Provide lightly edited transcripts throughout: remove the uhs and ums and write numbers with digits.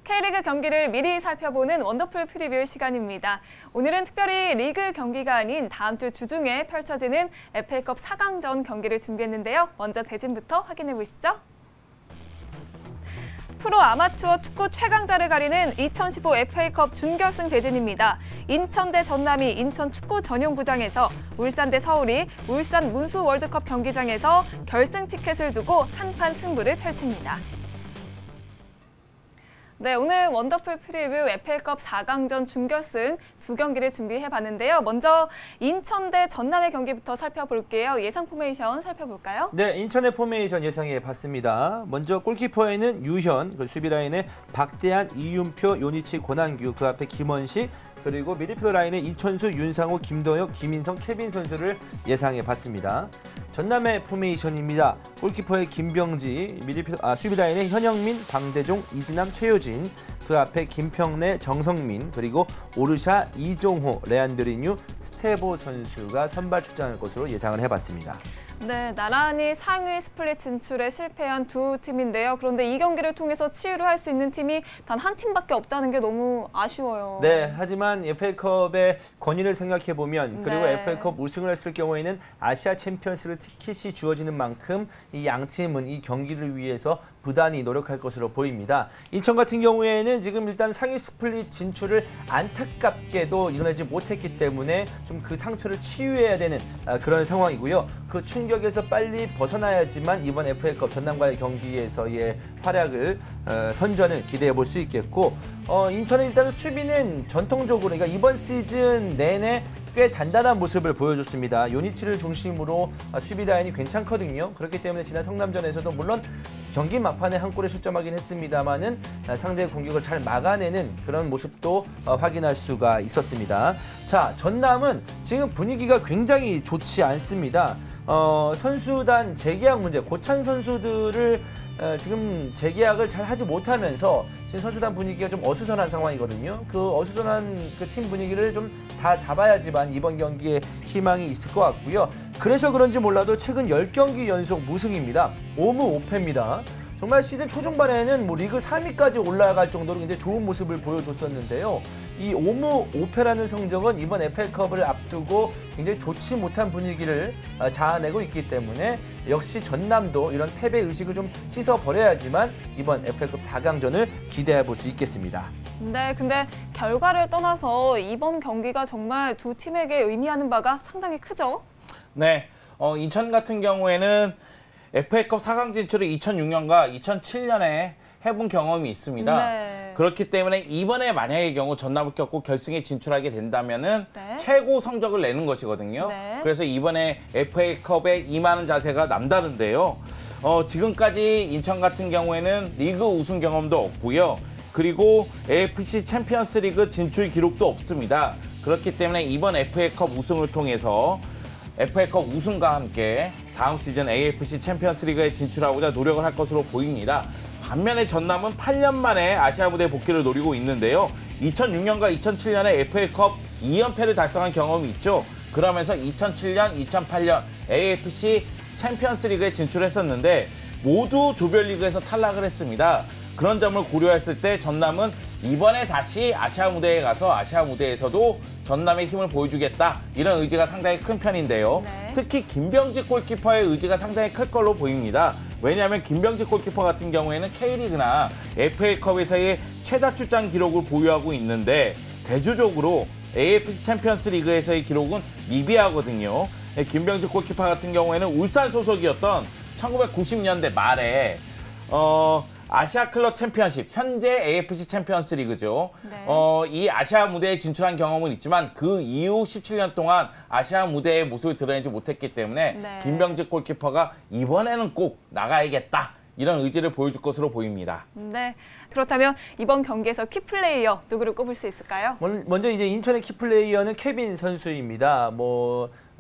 K리그 경기를 미리 살펴보는 원더풀 프리뷰 시간입니다. 오늘은 특별히 리그 경기가 아닌 다음 주 주중에 펼쳐지는 FA컵 4강전 경기를 준비했는데요. 먼저 대진부터 확인해 보시죠. 프로 아마추어 축구 최강자를 가리는 2015 FA컵 준결승 대진입니다. 인천 대 전남이 인천 축구 전용구장에서, 울산 대 서울이 울산 문수 월드컵 경기장에서 결승 티켓을 두고 한판 승부를 펼칩니다. 네, 오늘 원더풀 프리뷰 FA컵 4강전 준결승 두 경기를 준비해봤는데요. 먼저 인천 대 전남의 경기부터 살펴볼게요. 예상 포메이션 살펴볼까요? 네, 인천의 포메이션 예상해봤습니다. 먼저 골키퍼에는 유현, 수비 라인에 박대한, 이윤표, 요니치, 권한규, 그 앞에 김원식, 그리고 미드필더 라인에 이천수, 윤상호, 김동혁, 김인성, 케빈 선수를 예상해봤습니다. 전남의 포메이션입니다. 골키퍼의 김병지, 수비 라인에 현영민, 방대종, 이진남, 최효진, 그 앞에 김평래, 정성민, 그리고 오르샤, 이종호, 레안드리뉴, 스테보 선수가 선발 출전할 것으로 예상을 해봤습니다. 네, 나란히 상위 스플릿 진출에 실패한 두 팀인데요. 그런데 이 경기를 통해서 치유를 할 수 있는 팀이 단 한 팀밖에 없다는 게 너무 아쉬워요. 네, 하지만 FA컵의 권위를 생각해보면, 그리고 FA컵 우승을 했을 경우에는 아시아 챔피언스리그 티켓이 주어지는 만큼 이 양 팀은 이 경기를 위해서 부단히 노력할 것으로 보입니다. 인천 같은 경우에는 지금 일단 상위 스플릿 진출을 안타깝게도 이뤄내지 못했기 때문에 좀 그 상처를 치유해야 되는 그런 상황이고요. 그 충격에서 빨리 벗어나야지만 이번 FA컵 전남과의 경기에서의 활약을 선전을 기대해 볼 수 있겠고, 인천은 일단 수비는 전통적으로, 그러니까 이번 시즌 내내 꽤 단단한 모습을 보여줬습니다. 요니치를 중심으로 수비 라인이 괜찮거든요. 그렇기 때문에 지난 성남전에서도 물론 경기 막판에 한 골을 실점하긴 했습니다만은 상대의 공격을 잘 막아내는 그런 모습도 확인할 수가 있었습니다. 자, 전남은 지금 분위기가 굉장히 좋지 않습니다. 선수단 재계약 문제, 고참 선수들을 지금 재계약을 잘 하지 못하면서 지금 선수단 분위기가 좀 어수선한 상황이거든요. 그 어수선한 그 팀 분위기를 좀 다 잡아야지만 이번 경기에 희망이 있을 것 같고요. 그래서 그런지 몰라도 최근 10경기 연속 무승입니다. 5무 5패입니다. 정말 시즌 초중반에는 리그 3위까지 올라갈 정도로 굉장히 좋은 모습을 보여줬었는데요. 이 5무 5패라는 성적은 이번 FA컵을 앞두고 굉장히 좋지 못한 분위기를 자아내고 있기 때문에 역시 전남도 이런 패배 의식을 좀 씻어버려야지만 이번 FA컵 4강전을 기대해 볼 수 있겠습니다. 네, 근데 결과를 떠나서 이번 경기가 정말 두 팀에게 의미하는 바가 상당히 크죠? 네, 인천 같은 경우에는 FA컵 4강 진출을 2006년과 2007년에 해본 경험이 있습니다. 네. 그렇기 때문에 이번에 만약의 경우 전남을 겪고 결승에 진출하게 된다면은 최고 성적을 내는 것이거든요. 네. 그래서 이번에 FA컵에 임하는 자세가 남다른데요. 지금까지 인천 같은 경우에는 리그 우승 경험도 없고요. 그리고 AFC 챔피언스 리그 진출 기록도 없습니다. 그렇기 때문에 이번 FA컵 우승을 통해서 FA컵 우승과 함께 다음 시즌 AFC 챔피언스 리그에 진출하고자 노력을 할 것으로 보입니다. 반면에 전남은 8년 만에 아시아 무대 복귀를 노리고 있는데요. 2006년과 2007년에 FA컵 2연패를 달성한 경험이 있죠. 그러면서 2007년, 2008년 AFC 챔피언스 리그에 진출했었는데 모두 조별리그에서 탈락을 했습니다. 그런 점을 고려했을 때 전남은 이번에 다시 아시아 무대에 가서 아시아 무대에서도 전남의 힘을 보여주겠다, 이런 의지가 상당히 큰 편인데요. 네. 특히 김병지 골키퍼의 의지가 상당히 클 걸로 보입니다. 왜냐하면 김병지 골키퍼 같은 경우에는 K리그나 FA컵에서의 최다 출장 기록을 보유하고 있는데 대조적으로 AFC 챔피언스 리그에서의 기록은 미비하거든요. 김병지 골키퍼 같은 경우에는 울산 소속이었던 1990년대 말에 아시아 클럽 챔피언십, 현재 AFC 챔피언스 리그죠. 네. 이 아시아 무대에 진출한 경험은 있지만 그 이후 17년 동안 아시아 무대의 모습을 드러내지 못했기 때문에 김병지 골키퍼가 이번에는 꼭 나가야겠다, 이런 의지를 보여줄 것으로 보입니다. 네, 그렇다면 이번 경기에서 키플레이어 누구를 꼽을 수 있을까요? 먼저 이제 인천의 키플레이어는 케빈 선수입니다.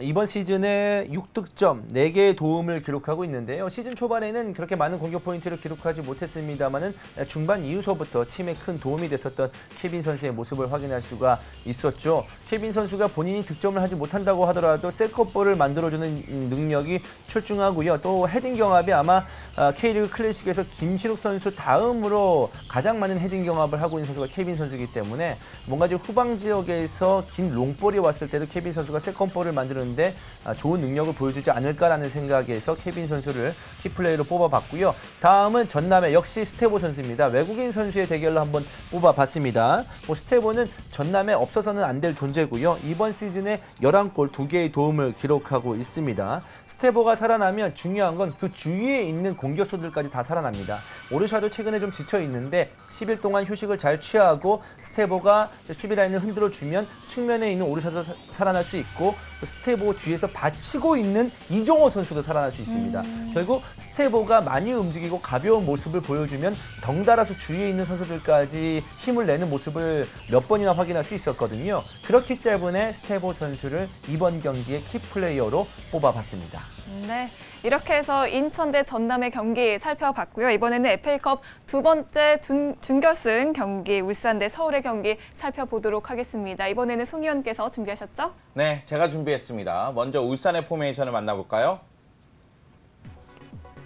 이번 시즌에 6득점, 4개의 도움을 기록하고 있는데요. 시즌 초반에는 그렇게 많은 공격 포인트를 기록하지 못했습니다만은 중반 이후서부터 팀에 큰 도움이 됐었던 케빈 선수의 모습을 확인할 수가 있었죠. 케빈 선수가 본인이 득점을 하지 못한다고 하더라도 세컨볼을 만들어주는 능력이 출중하고요. 또 헤딩 경합이 아마 K리그 클래식에서 김신욱 선수 다음으로 가장 많은 헤딩 경합을 하고 있는 선수가 케빈 선수이기 때문에 뭔가 지금 후방 지역에서 긴 롱볼이 왔을 때도 케빈 선수가 세컨볼을 만드는데 좋은 능력을 보여주지 않을까라는 생각에서 케빈 선수를 키플레이로 뽑아봤고요. 다음은 전남의 역시 스테보 선수입니다. 외국인 선수의 대결로 한번 뽑아봤습니다. 스테보는 전남에 없어서는 안 될 존재고요. 이번 시즌에 11골 2개의 도움을 기록하고 있습니다. 스테보가 살아나면 중요한 건 그 주위에 있는 공격수들까지 다 살아납니다. 오르샤도 최근에 좀 지쳐 있는데 10일 동안 휴식을 잘 취하고 스테보가 수비 라인을 흔들어 주면 측면에 있는 오르샤도 살아날 수 있고 스테보 뒤에서 받치고 있는 이종호 선수도 살아날 수 있습니다. 결국 스테보가 많이 움직이고 가벼운 모습을 보여주면 덩달아서 주위에 있는 선수들까지 힘을 내는 모습을 몇 번이나 확인할 수 있었거든요. 그렇기 때문에 스테보 선수를 이번 경기의 키플레이어로 뽑아봤습니다. 네, 이렇게 해서 인천 대 전남의 경기 살펴봤고요. 이번에는 FA컵 두 번째 준결승 경기 울산 대 서울의 경기 살펴보도록 하겠습니다. 이번에는 송 의원께서 준비하셨죠? 네, 제가 준비했습니다. 먼저 울산의 포메이션을 만나볼까요?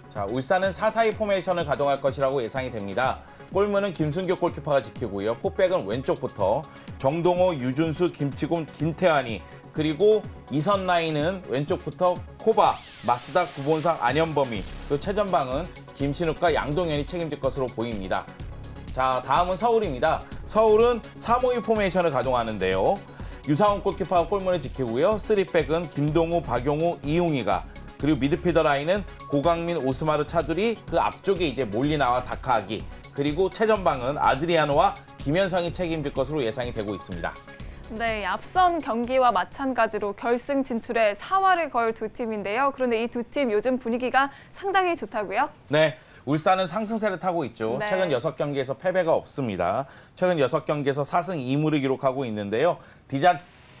자, 울산은 4-4-2 포메이션을 가동할 것이라고 예상이 됩니다. 골문은 김순규 골키퍼가 지키고요. 포백은 왼쪽부터 정동호, 유준수, 김치곤, 김태환이 그리고 이선 라인은 왼쪽부터 코바, 마스다, 구본상, 안현범이 또 최전방은 김신욱과 양동현이 책임질 것으로 보입니다. 자, 다음은 서울입니다. 서울은 3-5-2 포메이션을 가동하는데요. 유상훈 골키퍼가 골문을 지키고요. 3백은 김동우, 박용우, 이웅이가 그리고 미드필더 라인은 고강민, 오스마르, 차두리 그 앞쪽에 이제 몰리나와 다카하기 그리고 최전방은 아드리아노와 김현성이 책임질 것으로 예상이 되고 있습니다. 네, 앞선 경기와 마찬가지로 결승 진출에 사활을 걸 두 팀인데요. 그런데 이 두 팀 요즘 분위기가 상당히 좋다고요? 네, 울산은 상승세를 타고 있죠. 네. 최근 6경기에서 패배가 없습니다. 최근 6경기에서 4승 2무를 기록하고 있는데요.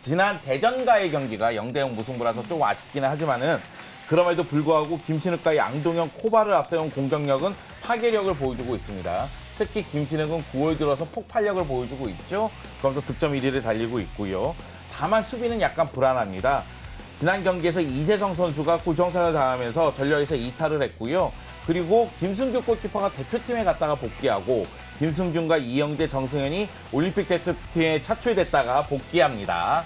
지난 대전과의 경기가 0대0 무승부라서 조금 아쉽기는 하지만은 그럼에도 불구하고 김신욱과 양동현, 코바를 앞세운 공격력은 파괴력을 보여주고 있습니다. 특히 김신욱은 9월 들어서 폭발력을 보여주고 있죠. 그러면서 득점 1위를 달리고 있고요. 다만 수비는 약간 불안합니다. 지난 경기에서 이재성 선수가 골정사를 당하면서 전력에서 이탈을 했고요. 그리고 김승규 골키퍼가 대표팀에 갔다가 복귀하고 김승준과 이영재, 정승현이 올림픽 대표팀에 차출됐다가 복귀합니다.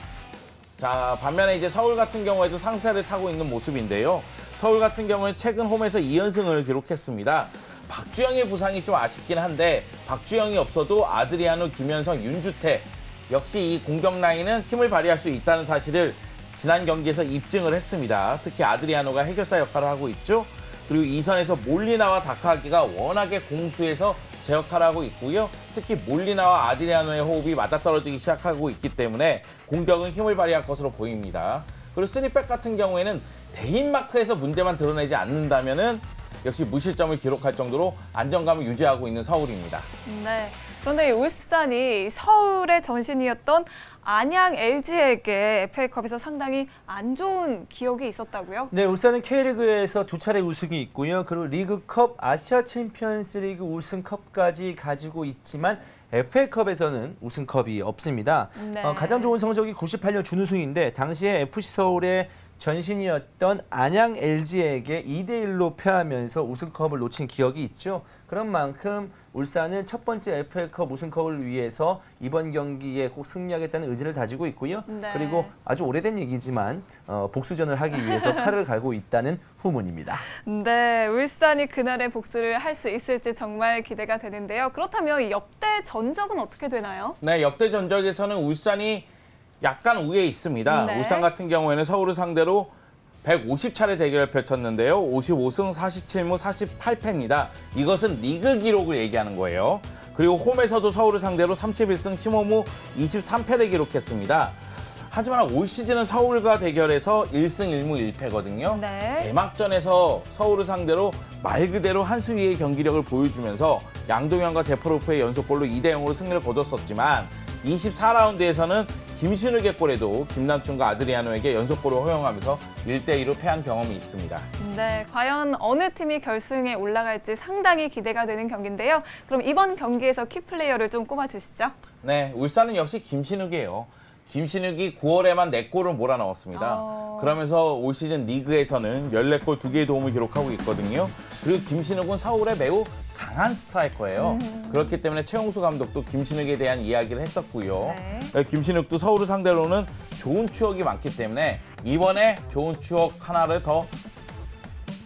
자, 반면에 이제 서울 같은 경우에도 상세를 타고 있는 모습인데요. 서울 같은 경우는 최근 홈에서 2연승을 기록했습니다. 박주영의 부상이 좀 아쉽긴 한데 박주영이 없어도 아드리아노, 김현성, 윤주태 역시 이 공격 라인은 힘을 발휘할 수 있다는 사실을 지난 경기에서 입증을 했습니다. 특히 아드리아노가 해결사 역할을 하고 있죠. 그리고 이선에서 몰리나와 다카하기가 워낙에 공수에서 제 역할을 하고 있고요. 특히 몰리나와 아드리아노의 호흡이 맞아떨어지기 시작하고 있기 때문에 공격은 힘을 발휘할 것으로 보입니다. 그리고 3백 같은 경우에는 대인마크에서 문제만 드러내지 않는다면은 역시 무실점을 기록할 정도로 안정감을 유지하고 있는 서울입니다. 네. 그런데 울산이 서울의 전신이었던 안양 LG에게 FA컵에서 상당히 안 좋은 기억이 있었다고요? 네, 울산은 K리그에서 2차례 우승이 있고요. 그리고 리그컵, 아시아 챔피언스리그 우승컵까지 가지고 있지만 FA컵에서는 우승컵이 없습니다. 네. 가장 좋은 성적이 98년 준우승인데 당시에 FC 서울의 전신이었던 안양 LG에게 2대1로 패하면서 우승컵을 놓친 기억이 있죠. 그런 만큼 울산은 첫 번째 FA컵 우승컵을 위해서 이번 경기에 꼭 승리하겠다는 의지를 다지고 있고요. 네. 그리고 아주 오래된 얘기지만 복수전을 하기 위해서 칼을 갈고 있다는 후문입니다. 네, 울산이 그날의 복수를 할 수 있을지 정말 기대가 되는데요. 그렇다면 역대 전적은 어떻게 되나요? 네, 역대 전적에서는 울산이 약간 우위에 있습니다. 네. 울산 같은 경우에는 서울을 상대로 150차례 대결을 펼쳤는데요. 55승 47무 48패입니다. 이것은 리그 기록을 얘기하는 거예요. 그리고 홈에서도 서울을 상대로 31승 15무 23패를 기록했습니다. 하지만 올 시즌은 서울과 대결해서 1승 1무 1패거든요. 네. 개막전에서 서울을 상대로 말 그대로 한 수 위의 경기력을 보여주면서 양동현과 제퍼로프의 연속골로 2대0으로 승리를 거뒀었지만 24라운드에서는 김신욱의 골에도 김남춘과 아드리아노에게 연속골을 허용하면서 1대2로 패한 경험이 있습니다. 네, 과연 어느 팀이 결승에 올라갈지 상당히 기대가 되는 경기인데요. 그럼 이번 경기에서 키플레이어를 좀 꼽아주시죠. 네, 울산은 역시 김신욱이에요. 김신욱이 9월에만 4골을 몰아넣었습니다. 그러면서 올 시즌 리그에서는 14골 2개의 도움을 기록하고 있거든요. 그리고 김신욱은 서울에 매우 강한 스트라이커예요. 그렇기 때문에 최용수 감독도 김신욱에 대한 이야기를 했었고요. 네. 김신욱도 서울을 상대로는 좋은 추억이 많기 때문에 이번에 좋은 추억 하나를 더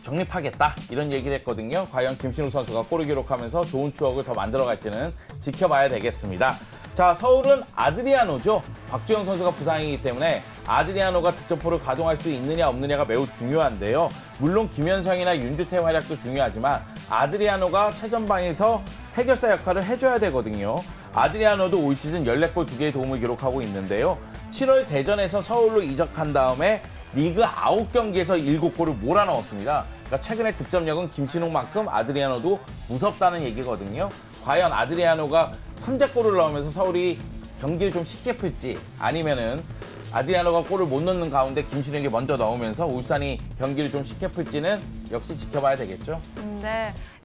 정립하겠다 이런 얘기를 했거든요. 과연 김신욱 선수가 골을 기록하면서 좋은 추억을 더 만들어갈지는 지켜봐야 되겠습니다. 자, 서울은 아드리아노죠. 박주영 선수가 부상이기 때문에 아드리아노가 득점포를 가동할 수 있느냐 없느냐가 매우 중요한데요. 물론 김현성이나 윤주태 활약도 중요하지만 아드리아노가 최전방에서 해결사 역할을 해줘야 되거든요. 아드리아노도 올 시즌 14골 2개의 도움을 기록하고 있는데요. 7월 대전에서 서울로 이적한 다음에 리그 9경기에서 7골을 몰아넣었습니다. 그러니까 최근의 득점력은 김신욱만큼 아드리아노도 무섭다는 얘기거든요. 과연 아드리아노가 선제골을 넣으면서 서울이 경기를 좀 쉽게 풀지 아니면은 아드리아노가 골을 못 넣는 가운데 김신욱이 먼저 넣으면서 울산이 경기를 좀 쉽게 풀지는 역시 지켜봐야 되겠죠. 네.